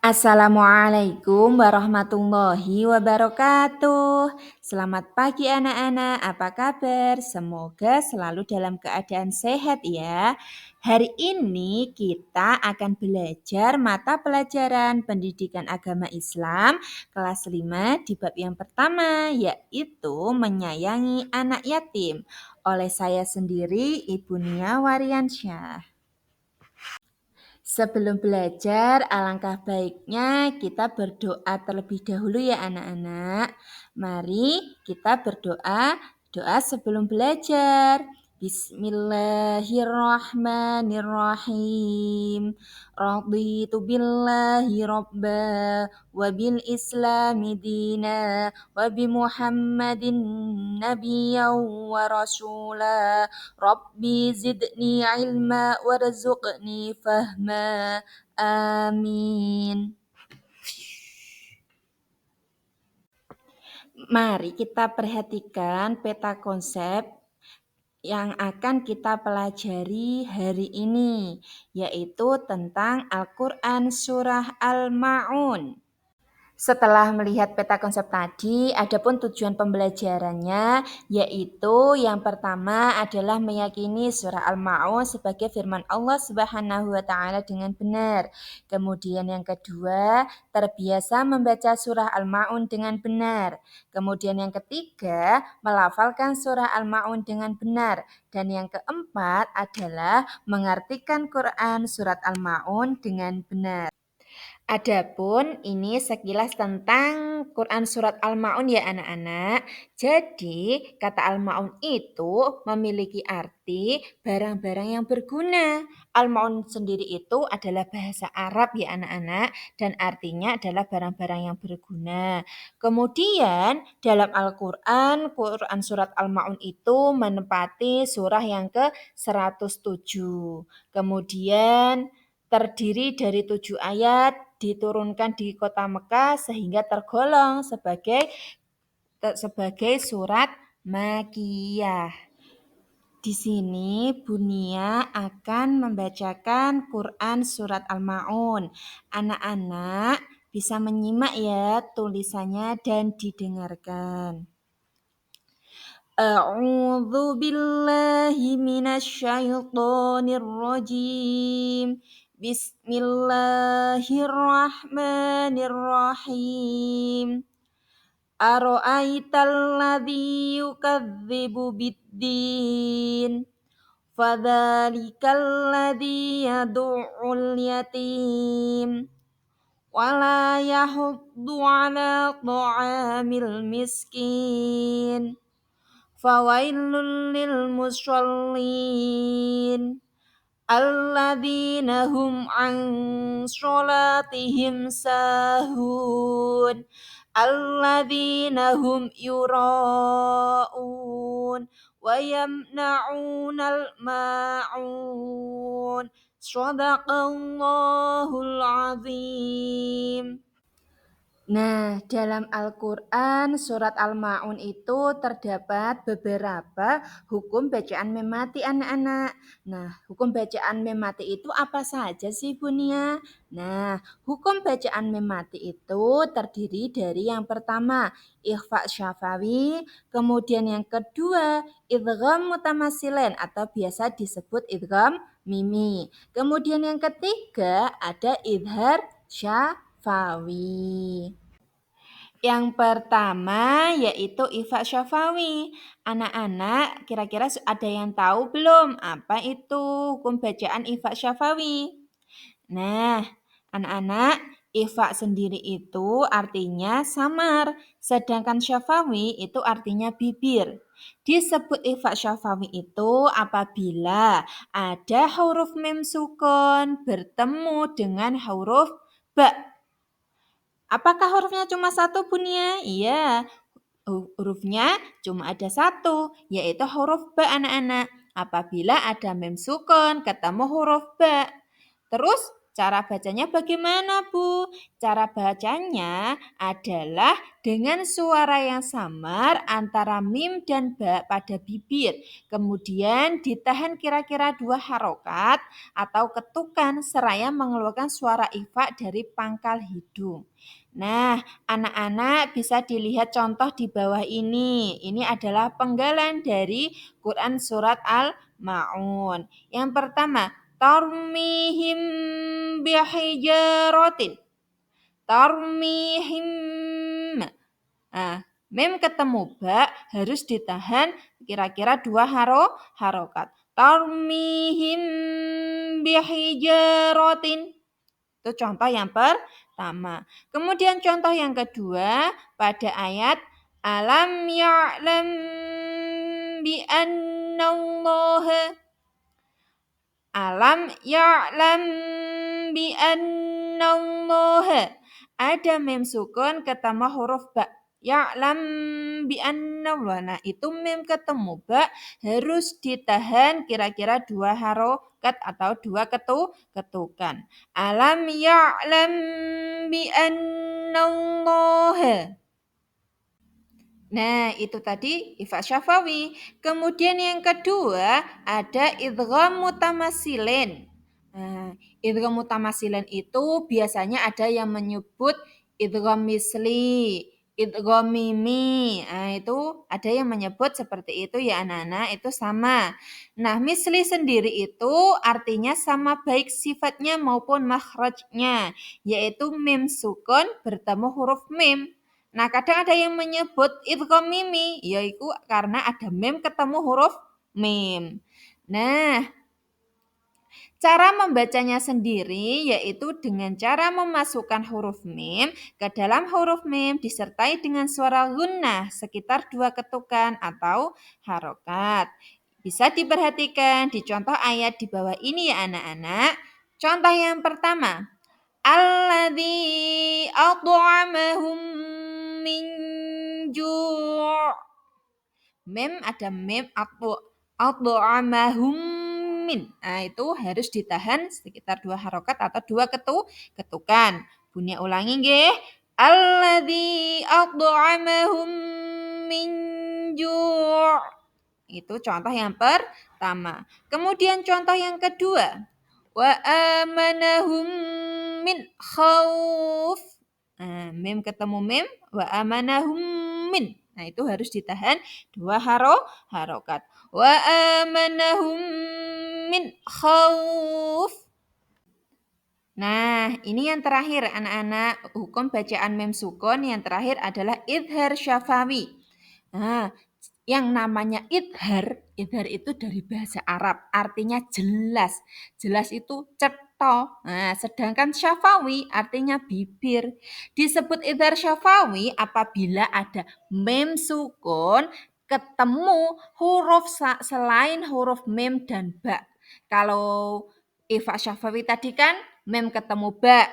Assalamualaikum warahmatullahi wabarakatuh. Selamat pagi anak-anak, apa kabar? Semoga selalu dalam keadaan sehat ya. Hari ini kita akan belajar mata pelajaran pendidikan agama Islam kelas 5 di bab yang pertama, yaitu menyayangi anak yatim. Oleh saya sendiri, Ibu Nia Wariansyah. Sebelum belajar, alangkah baiknya kita berdoa terlebih dahulu ya anak-anak. Mari kita berdoa, doa sebelum belajar. Bismillahirrahmanirrahim. Raditu billahi robba wa bil islami dina wa bi muhammadin nabiyyan wa rasula. Rabbi zidni ilma warzuqni fahma. Amin. Mari kita perhatikan peta konsep yang akan kita pelajari hari ini, yaitu tentang Al-Quran Surah Al-Ma'un. Setelah melihat peta konsep tadi, adapun tujuan pembelajarannya yaitu yang pertama adalah meyakini surah Al-Ma'un sebagai firman Allah Subhanahu wa taala dengan benar. Kemudian yang kedua, terbiasa membaca surah Al-Ma'un dengan benar. Kemudian yang ketiga, melafalkan surah Al-Ma'un dengan benar. Dan yang keempat adalah mengartikan Quran surat Al-Ma'un dengan benar. Adapun ini sekilas tentang Quran Surat Al-Ma'un ya anak-anak. Jadi kata Al-Ma'un itu memiliki arti barang-barang yang berguna. Al-Ma'un sendiri itu adalah bahasa Arab ya anak-anak dan artinya adalah barang-barang yang berguna. Kemudian dalam Al-Quran, Quran Surat Al-Ma'un itu menempati surah yang ke-107. Kemudian terdiri dari 7 ayat, diturunkan di kota Mekah sehingga tergolong sebagai surat Makkiyah. Di sini Bunia akan membacakan Quran surat Al-Ma'un. Anak-anak bisa menyimak ya tulisannya dan didengarkan. A'udzu billahi minasyaitonir rajim. Bismillahirrahmanirrahim. Ara'aital ladzi yukadzibu biddin. Fadzalikal ladzi yad'ul yatim. Wala yahuddu ala ta'amil miskin. Fawailul lil musallin alladzina hum an sholatihim sahun alladzina hum yura'un wa yamna'unal ma'un. Shadaqallahul azim. Nah, dalam Al-Quran surat Al-Ma'un itu terdapat beberapa hukum bacaan memati anak-anak. Nah, hukum bacaan memati itu apa saja sih Bunia? Nah, hukum bacaan memati itu terdiri dari yang pertama, ikhfa syafawi, kemudian yang kedua, idgham mutamasilen atau biasa disebut idgham mimi. Kemudian yang ketiga ada idhar syafawi. Yang pertama yaitu ikhfa syafawi. Anak-anak kira-kira ada yang tahu belum apa itu hukum bacaan ikhfa syafawi? Nah, anak-anak, ikhfa sendiri itu artinya samar, sedangkan syafawi itu artinya bibir. Disebut ikhfa syafawi itu apabila ada huruf mim sukun bertemu dengan huruf ba. Apakah hurufnya cuma satu Bunia? Iya, hurufnya cuma ada satu, yaitu huruf ba anak-anak. Apabila ada mim sukun ketemu huruf ba. Terus Cara bacanya bagaimana, Bu? Cara bacanya adalah dengan suara yang samar antara mim dan ba pada bibir. Kemudian ditahan kira-kira 2 harokat atau ketukan seraya mengeluarkan suara ifa dari pangkal hidung. Nah, anak-anak bisa dilihat contoh di bawah ini. Ini adalah penggalan dari Quran Surat Al-Ma'un. Yang pertama, tarmihim bihijaratin. Tarmihim. Nah, mem ketemu ba harus ditahan kira-kira 2 harokat. Tarmihim bihijaratin. Itu contoh yang pertama. Kemudian contoh yang kedua pada ayat alam ya'lam bi annallaha alam ya'lam bi annallaha. Ada mem sukun ketemu huruf ba. Ya'lam bi annallaha. Nah, itu mem ketemu ba harus ditahan kira-kira 2 harokat atau 2 ketukan. Alam ya'lam bi annallaha. Nah, itu tadi ifa syafawi. Kemudian yang kedua ada idgham mutamasilin. Nah, idgham mutamasilin itu biasanya ada yang menyebut idgham misli, idgham mimi. Nah, itu ada yang menyebut seperti itu ya anak-anak, itu sama. Nah, misli sendiri itu artinya sama baik sifatnya maupun makhrajnya, yaitu mim sukun bertemu huruf mim. Nah, kadang ada yang menyebut idgham mimi, yaitu karena ada mim ketemu huruf mim. Nah, cara membacanya sendiri yaitu dengan cara memasukkan huruf mim ke dalam huruf mim disertai dengan suara gunnah sekitar 2 ketukan atau harokat. Bisa diperhatikan di contoh ayat di bawah ini ya anak-anak. Contoh yang pertama, alladzi at'amahum min ju'. Mem ada mem at'amahum min. Nah, itu harus ditahan sekitar 2 harokat atau 2 ketukan. Bunyi ulangi nggih. Alladzi at'amahum min ju'. Itu contoh yang pertama. Kemudian contoh yang kedua. Wa amanahum min khauf. Nah, mim ketemu mim, wa amanahum min. Nah, itu harus ditahan 2 harokat. Wa amanahum min khauf. Nah, ini yang terakhir anak-anak, hukum bacaan mem sukun yang terakhir adalah idhar syafawi. Nah, yang namanya idhar itu dari bahasa Arab, artinya jelas. Jelas itu cetha. Nah, sedangkan syafawi artinya bibir. Disebut idhar syafawi apabila ada mem sukun ketemu huruf selain huruf mem dan ba. Kalau ifa syafawi tadi kan mem ketemu ba.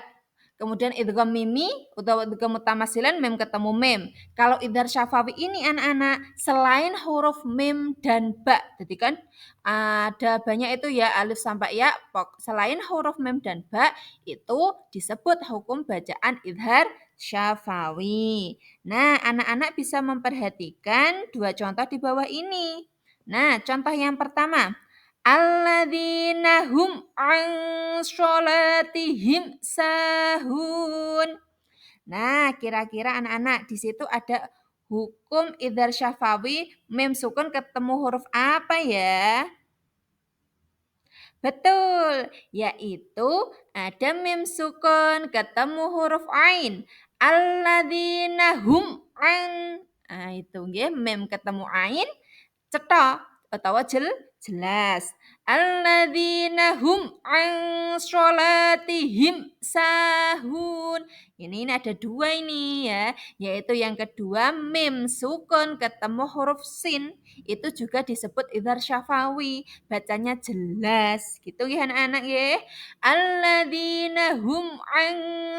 Kemudian idgham mimi atau idgham mutamasilan mem ketemu mem. Kalau idhar syafawi ini anak-anak selain huruf mim dan ba. Jadi kan ada banyak itu ya alif sampai ya. Selain huruf mim dan ba itu disebut hukum bacaan idhar syafawi. Nah, anak-anak bisa memperhatikan 2 contoh di bawah ini. Nah, contoh yang pertama. Alladzina hum an sholatihim sahun. Nah, kira-kira anak-anak di situ ada hukum idhar syafawi mim sukun ketemu huruf apa ya? Betul, yaitu ada mim sukun ketemu huruf ain. Alladzina hum an. Nah, itu nggih mim ketemu ain cetha atau jelas. Alladzina hum an sholatihim sahun. Ini ada 2 ini ya, yaitu yang kedua mim sukun ketemu huruf sin. Itu juga disebut idhar syafawi, bacanya jelas. Gitu ya anak-anak ya. Alladzina hum an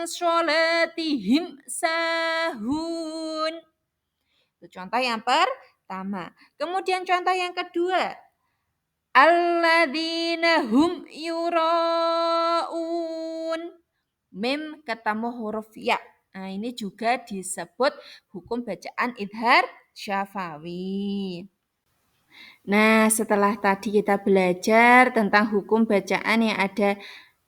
sholatihim sahun. Itu contoh yang pertama. Kemudian contoh yang kedua. Alladzina hum yura'un. Mim ketemu huruf ya. Nah, ini juga disebut hukum bacaan idhar syafawi. Nah, setelah tadi kita belajar tentang hukum bacaan yang ada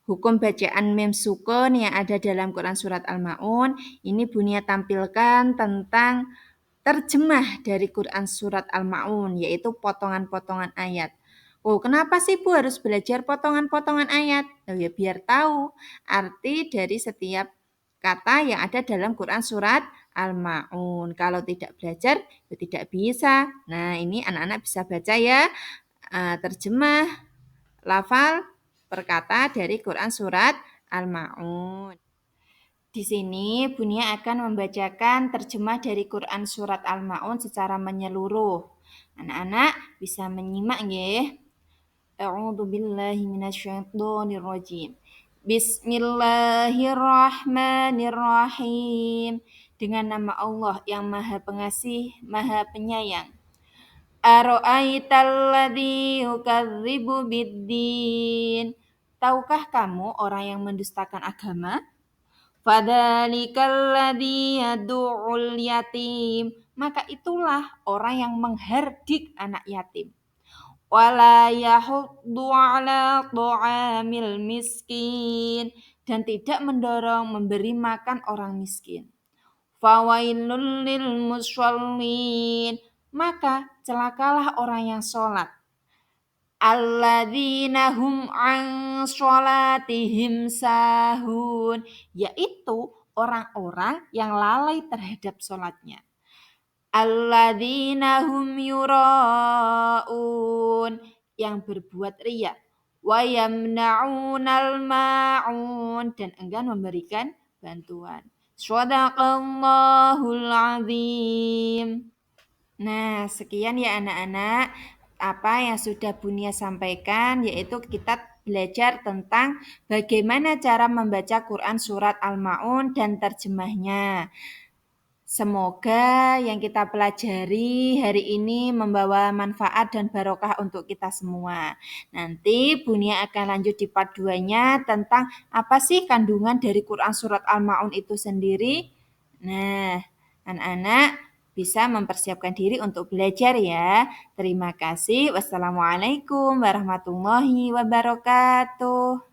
hukum bacaan mim sukun yang ada dalam Quran surat Al-Maun, ini Bunia tampilkan tentang terjemah dari Quran surat Al-Maun, yaitu potongan-potongan ayat. Oh, kenapa sih Bu harus belajar potongan-potongan ayat? Oh, ya biar tahu arti dari setiap kata yang ada dalam Quran surat Al-Maun. Kalau tidak belajar, ya tidak bisa. Nah, ini anak-anak bisa baca ya, terjemah lafal perkata dari Quran surat Al-Maun. Di sini Bunia akan membacakan terjemah dari Quran surat Al-Maun secara menyeluruh. Anak-anak bisa menyimak ya. A'udzu billahi minasyaitonir rajim. Bismillahirrahmanirrahim. Dengan nama Allah yang Maha Pengasih, Maha Penyayang. Ara'aital ladzi yukadzibu biddin. Tahukah kamu orang yang mendustakan agama? Fadzalikal ladzi yad'ul yatim. Maka itulah orang yang menghardik anak yatim. Wala yahuddu ala ta'amil miskin. Dan tidak mendorong memberi makan orang miskin. Fawailul lil musallin. Maka celakalah orang yang sholat. Alladzina hum an sholatihim sahun. Yaitu orang-orang yang lalai terhadap sholatnya. Alladzina hum yura'un. Yang berbuat riya. Wa yamna'unal ma'un. Dan enggan memberikan bantuan. Shadaqallahul azim. Nah, sekian ya anak-anak apa yang sudah Bunia sampaikan, yaitu kita belajar tentang bagaimana cara membaca Quran surat Al-Maun dan terjemahnya. Semoga yang kita pelajari hari ini membawa manfaat dan barokah untuk kita semua. Nanti Bunia akan lanjut di part 2-nya tentang apa sih kandungan dari Quran surat Al-Maun itu sendiri. Nah, anak-anak bisa mempersiapkan diri untuk belajar ya. Terima kasih. Wassalamualaikum warahmatullahi wabarakatuh.